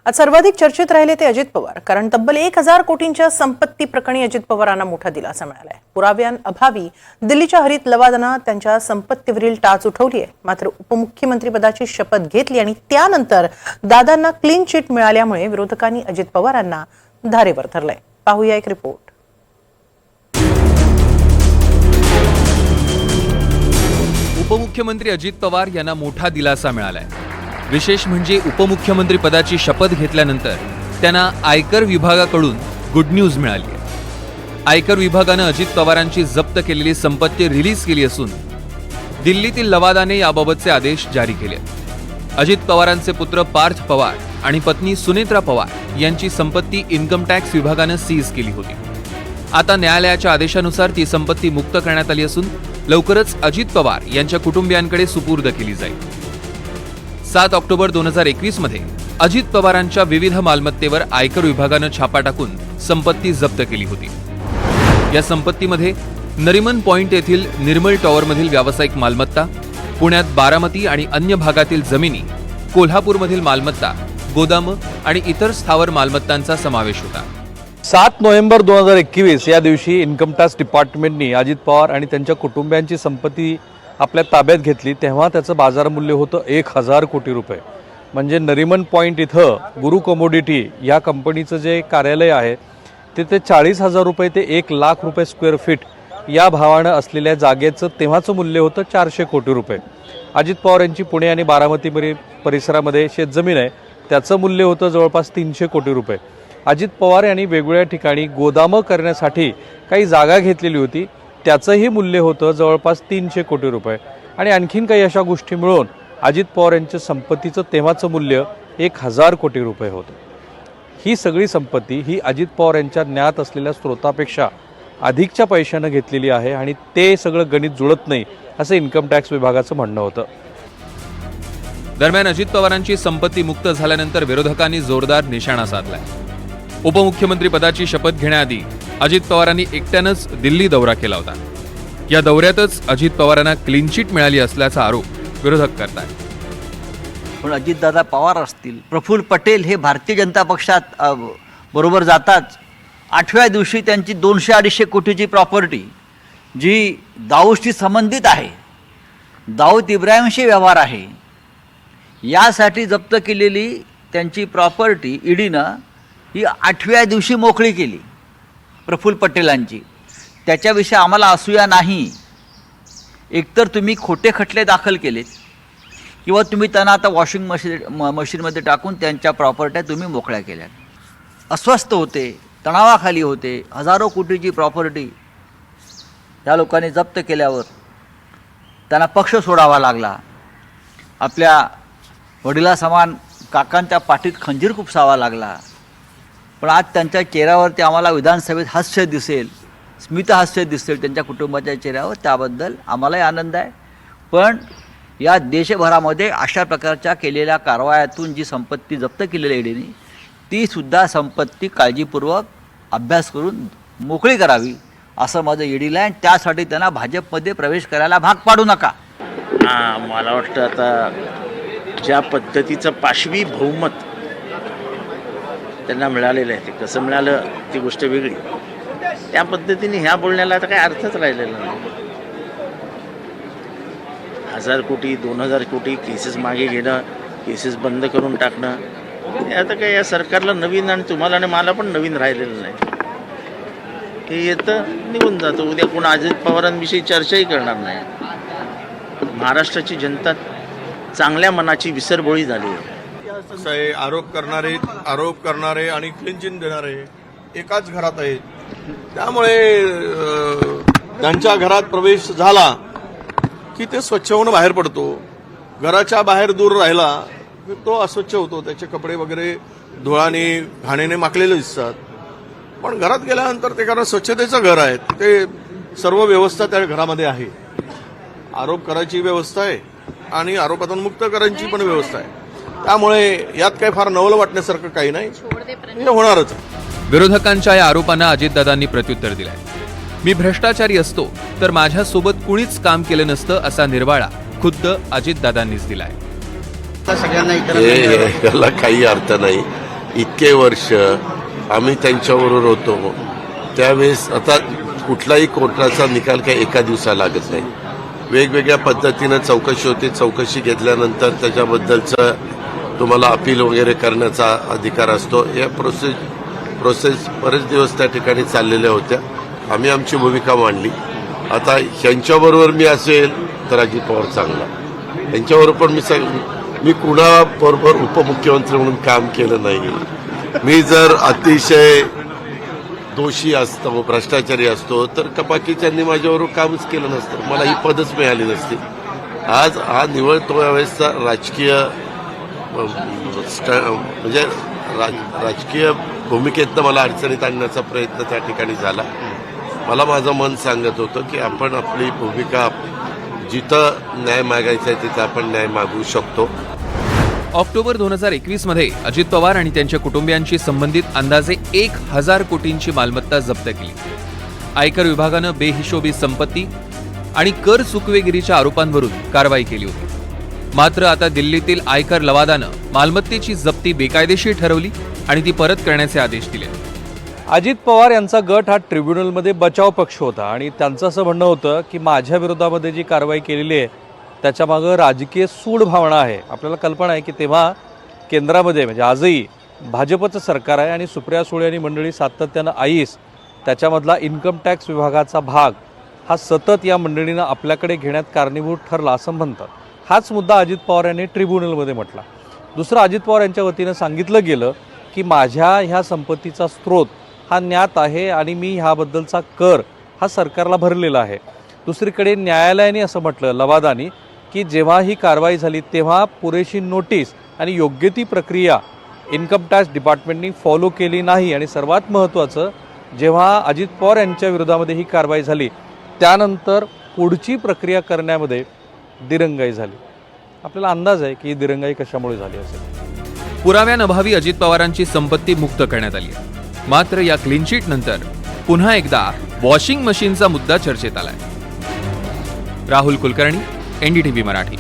आज सर्वाधिक चर्चेत राहिले ते अजित पवार, कारण तब्बल 1000 कोटींच्या संपत्ती प्रकरणी अजित पवारांना मोठा दिलासा मिळालाय। पुराव्यांअभावी दिल्लीच्या हरित लवादानं त्यांच्या संपत्तीवरील टाच उठवली आहे। मात्र उपमुख्यमंत्रीपदाची शपथ घेतली आणि त्यानंतर दादांना क्लीन चिट मिळाल्यामुळे विरोधकांनी अजित पवारांना धारेवर धरलंय। पाहूया एक रिपोर्ट। उपमुख्यमंत्री अजित पवार यांना मोठा दिलासा मिळालाय। विशेष म्हणजे उपमुख्यमंत्री पदाची शपथ घेतल्यानंतर त्यांना आयकर विभागाकडून गुड न्यूज मिळाली आहे। आयकर विभागानं अजित पवारांची जप्त केलेली संपत्ती रिलीज केली असून दिल्लीतील लवादाने याबाबतचे आदेश जारी केले। अजित पवारांचे पुत्र पार्थ पवार आणि पत्नी सुनेत्रा पवार यांची संपत्ती इन्कम टॅक्स विभागानं सीज केली होती। आता न्यायालयाच्या आदेशानुसार ती संपत्ती मुक्त करण्यात आली असून लवकरच अजित पवार यांच्या कुटुंबियांकडे सुपूर्द केली जाईल। 7 ऑक्टोबर 2021 मध्ये अजित पवारांच्या विविध मालमत्तेवर आयकर विभागानं छापा टाकून संपत्ती जप्त केली होती। या संपत्तीमध्ये नरिमन पॉइंट येथील निर्मल टॉवरमधील व्यावसायिक मालमत्ता, पुण्यात बारामती आणि अन्य भागातील जमिनी, कोल्हापूरमधील मालमत्ता, गोदामं आणि इतर स्थावर मालमत्तांचा समावेश होता। 7 नोव्हेंबर 2021 या दिवशी इन्कम टॅक्स डिपार्टमेंटनी अजित पवार आणि त्यांच्या कुटुंबियांची संपत्ती आपल्या ताब्यात घेतली। तेव्हा त्याचं बाजार मूल्य होतं 1000 कोटी रुपये। म्हणजे नरिमन पॉइंट इथं गुरु कमोडिटी या कंपनीचं जे कार्यालय आहे तिथे 40,000 रुपये ते 1 लाख रुपये स्क्वेअर फीट या भावानं असलेल्या जागेचं तेव्हाचं मूल्य होतं 400 कोटी रुपये। अजित पवार यांची पुणे आणि बारामती परिसरामध्ये शेतजमीन आहे, त्याचं मूल्य होतं जवळपास 300 कोटी रुपये। अजित पवार यांनी वेगवेगळ्या ठिकाणी गोदामं करण्यासाठी काही जागा घेतलेली होती, त्याचंही मूल्य होतं जवळपास 300 कोटी रुपये। आणि आणखीन काही अशा गोष्टी मिळून अजित पवार यांच्या संपत्तीचं तेव्हाचं मूल्य 1000 कोटी रुपये होतं। ही सगळी संपत्ती ही अजित पवार यांच्या ज्ञात असलेल्या स्रोतापेक्षा अधिकच्या पैशानं घेतलेली आहे आणि ते सगळं गणित जुळत नाही असं इन्कम टॅक्स विभागाचं म्हणणं होतं। दरम्यान अजित पवारांची संपत्ती मुक्त झाल्यानंतर विरोधकांनी जोरदार निशाणा साधलाय। उपमुख्यमंत्री पदाची शपथ घेण्याआधी अजित पवारांनी एकट्यानंच दिल्ली दौरा केला होता। या दौऱ्यातच अजित पवारांना क्लीन चिट मिळाली असल्याचा आरोप विरोधक करतात। पण अजितदादा पवार असतील, प्रफुल्ल पटेल हे भारतीय जनता पक्षात बरोबर जाताच 8व्या दिवशी त्यांची 200-250 कोटीची प्रॉपर्टी जी दाऊदशी संबंधित आहे, दाऊद इब्राहिमशी व्यवहार आहे, यासाठी जप्त केलेली त्यांची प्रॉपर्टी ईडीनं ही 8व्या दिवशी मोकळी केली प्रफुल्ल पटेलांची। त्याच्याविषयी आम्हाला असूया नाही। एकतर तुम्ही खोटे खटले दाखल केलेत किंवा तुम्ही त्यांना आता वॉशिंग मशीनमध्ये टाकून त्यांच्या प्रॉपर्ट्या तुम्ही मोकळ्या केल्यात। अस्वस्थ होते, तणावाखाली होते, हजारो कोटीची प्रॉपर्टी या लोकांनी जप्त केल्यावर त्यांना पक्ष सोडावा लागला। आपल्या वडिलासमान काकांच्या पाठीत खंजीर खुपसावा लागला। पण आज त्यांच्या चेहऱ्यावरती आम्हाला विधानसभेत हास्य दिसेल, स्मितहास्य दिसेल त्यांच्या कुटुंबाच्या चेहऱ्यावर, त्याबद्दल आम्हालाही आनंद आहे। पण या देशभरामध्ये अशा प्रकारच्या केलेल्या कारवायातून जी संपत्ती जप्त केलेली आहे ईडीने, तीसुद्धा संपत्ती काळजीपूर्वक अभ्यास करून मोकळी करावी असं माझं ईडीला आहे। त्यासाठी त्यांना भाजपमध्ये प्रवेश करायला भाग पाडू नका। मला वाटतं आता ज्या पद्धतीचं पाशवी बहुमत त्यांना मिळालेलं आहे, ते कसं मिळालं ती गोष्ट वेगळी। त्या पद्धतीने ह्या बोलण्याला आता काही अर्थच राहिलेला नाही। 1000 कोटी 2000 कोटी केसेस मागे घेणं, केसेस बंद करून टाकणं, हे आता काय या सरकारला नवीन आणि तुम्हाला आणि मला पण नवीन राहिलेलं नाही। हे येतं निघून जातं, उद्या कोण अजित पवारांविषयी चर्चाही करणार नाही। महाराष्ट्राची जनता चांगल्या मनाची विसरबोळी झाली आहे। आरोप करणारे आणि क्लीन चिट देणारे एकाच घरात आहेत, त्यामुळे त्यांच्या घरात प्रवेश झाला की ते स्वच्छ होऊन बाहेर पडतो। घराच्या बाहेर दूर राहिला की तो अस्वच्छ होतो, त्याचे कपडे वगैरे धुळाने घाणीने माखलेले दिसतात। पण घरात गेल्यानंतर ते कारण स्वच्छतेचं घर आहे, ते सर्व व्यवस्था त्या घरामध्ये आहे। आरोप करायची व्यवस्था आहे आणि आरोपातून मुक्त करायची पण व्यवस्था आहे। त्यामुळे यात काही फार नवल वाटण्यासारखं काही नाही, हे होणारच। विरोधकांच्या या आरोपांना अजितदादांनी प्रत्युत्तर दिलंय। मी भ्रष्टाचारी असतो तर माझ्यासोबत कुणीच काम केलं नसतं असा निर्वाळा खुद्द अजितदादांनीच दिलाय। सगळ्यांना याला काही अर्थ नाही। इतके वर्ष आम्ही त्यांच्याबरोबर होतो त्यावेळेस आता कुठलाही कोर्टाचा निकाल काही एका दिवसाला लागत नाही. वेगवेगळ्या पद्धतीनं चौकशी होते. चौकशी घेतल्यानंतर त्याच्याबद्दलचं तुम्हाला अपील वगैरे करण्याचा अधिकार असतो. या प्रोसेस बरेच दिवस त्या ठिकाणी चाललेल्या होत्या. आम्ही आमची भूमिका मांडली. आता ह्यांच्याबरोबर मी असेल तर अजित पवार चांगला, यांच्याबरोबर पण मी कुणाबरोबर उपमुख्यमंत्री म्हणून काम केलं नाही. मी जर अतिशय दोषी असतो, भ्रष्टाचारी असतो तर कपाकीच्यांनी माझ्याबरोबर कामच केलं नसतं, मला ही पदच मिळाली नसती. आज हा निवळ तो यावेळेसचा राजकीय म्हणजे राजकीय भूमिकेतनं मला अडचणीत आणण्याचा प्रयत्न त्या ठिकाणी झाला. मला माझं मन सांगत होतं की आपण आपली भूमिका जिथं न्याय मागायचा आहे तिथं आपण न्याय मागू शकतो. ऑक्टोबर 2021 मध्ये अजित पवार आणि त्यांच्या कुटुंबियांशी संबंधित अंदाजे 1000 कोटींची मालमत्ता जप्त केली. आयकर विभागानं बेहिशोबी संपत्ती आणि कर चुकवेगिरीच्या आरोपांवरून कारवाई केली होती. मात्र आता दिल्लीतील आयकर लवादानं मालमत्तेची जप्ती बेकायदेशीर ठरवली आणि ती परत करण्याचे आदेश दिले. अजित पवार यांचा गट हा ट्रिब्युनलमध्ये बचाव पक्ष होता आणि त्यांचं असं म्हणणं होतं की माझ्या विरोधामध्ये जी कारवाई केलेली आहे त्याच्यामागं राजकीय सूड भावना आहे. आपल्याला कल्पना आहे की तेव्हा केंद्रामध्ये म्हणजे आजही भाजपचं सरकार आहे आणि सुप्रिया सुळे आणि मंडळी सातत्यानं आईस त्याच्यामधला इन्कम टॅक्स विभागाचा भाग हा सतत या मंडळीनं आपल्याकडे घेण्यात कारणीभूत ठरला असं म्हणतात. हाच मुद्दा अजित पवार यांनी ट्रिब्युनलमध्ये म्हटला. दुसरं अजित पवार यांच्या वतीनं सांगितलं गेलं की माझ्या ह्या संपत्तीचा स्रोत हा ज्ञात आहे आणि मी ह्याबद्दलचा कर हा सरकारला भरलेला आहे. दुसरीकडे न्यायालयाने असं म्हटलं लवादानी की जेव्हा ही कारवाई झाली तेव्हा पुरेशी नोटीस आणि योग्य ती प्रक्रिया इन्कम टॅक्स डिपार्टमेंटनी फॉलो केली नाही आणि सर्वात महत्त्वाचं जेव्हा अजित पवार यांच्या विरोधामध्ये ही कारवाई झाली त्यानंतर पुढची प्रक्रिया करण्यामध्ये दिरंगाई झाली. आपल्याला अंदाज आहे की ही दिरंगाई कशामुळे झाली असेल. पुराव्यांअभावी अजित पवारांची संपत्ती मुक्त करण्यात आली. मात्र या क्लीन चिट नंतर पुन्हा एकदा वॉशिंग मशीनचा मुद्दा चर्चेत आलाय. राहुल कुलकर्णी, NDTV मराठी.